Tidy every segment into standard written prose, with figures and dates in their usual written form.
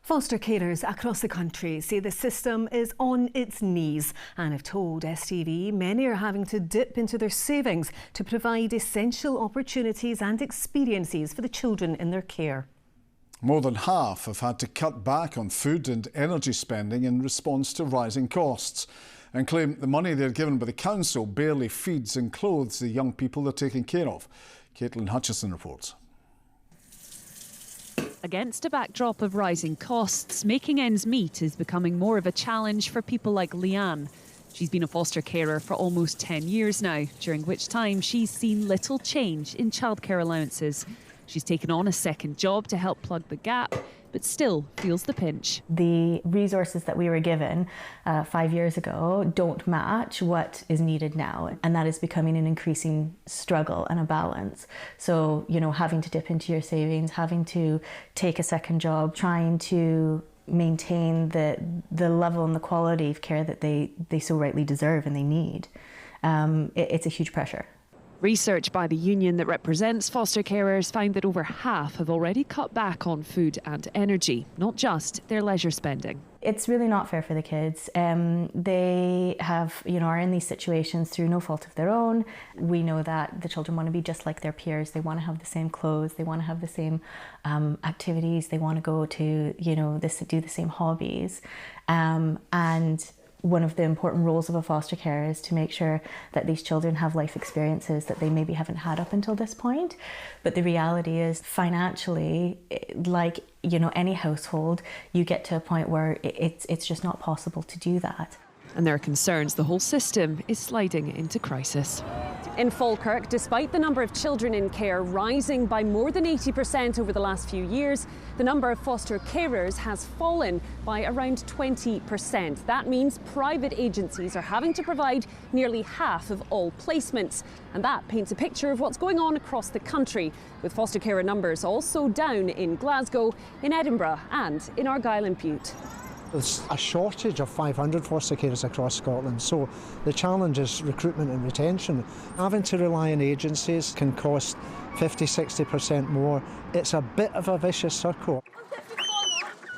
Foster carers across the country say the system is on its knees and have told STV many are having to dip into their savings to provide essential opportunities and experiences for the children in their care. More than half have had to cut back on food and energy spending in response to rising costs and claim the money they're given by the council barely feeds and clothes the young people they're taking care of. Caitlin Hutchison reports. Against a backdrop of rising costs, making ends meet is becoming more of a challenge for people like Leanne. She's been a foster carer for almost 10 years now, during which time she's seen little change in childcare allowances. She's taken on a second job to help plug the gap, but still feels the pinch. The resources that we were given 5 years ago don't match what is needed now, and that is becoming an increasing struggle and a balance. So, having to dip into your savings, having to take a second job, trying to maintain the level and the quality of care that they so rightly deserve and they need, it's a huge pressure. Research by the union that represents foster carers found that over half have already cut back on food and energy, not just their leisure spending. It's really not fair for the kids. They are in these situations through no fault of their own. We know that the children want to be just like their peers. They want to have the same clothes. They want to have the same activities. They want to go to, do the same hobbies. And one of the important roles of a foster carer is to make sure that these children have life experiences that they maybe haven't had up until this point. But the reality is, financially, like any household, you get to a point where it's just not possible to do that. And there are concerns the whole system is sliding into crisis. In Falkirk, despite the number of children in care rising by more than 80% over the last few years, the number of foster carers has fallen by around 20%. That means private agencies are having to provide nearly half of all placements. And that paints a picture of what's going on across the country, with foster carer numbers also down in Glasgow, in Edinburgh and in Argyll and Bute. There's a shortage of 500 foster carers across Scotland, so the challenge is recruitment and retention. Having to rely on agencies can cost 50–60% more. It's a bit of a vicious circle.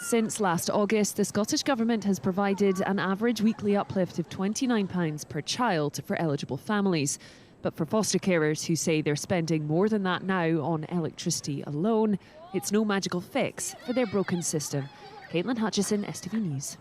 Since last August, the Scottish Government has provided an average weekly uplift of £29 per child for eligible families. But for foster carers who say they're spending more than that now on electricity alone, it's no magical fix for their broken system. Caitlin Hutchison, STV News.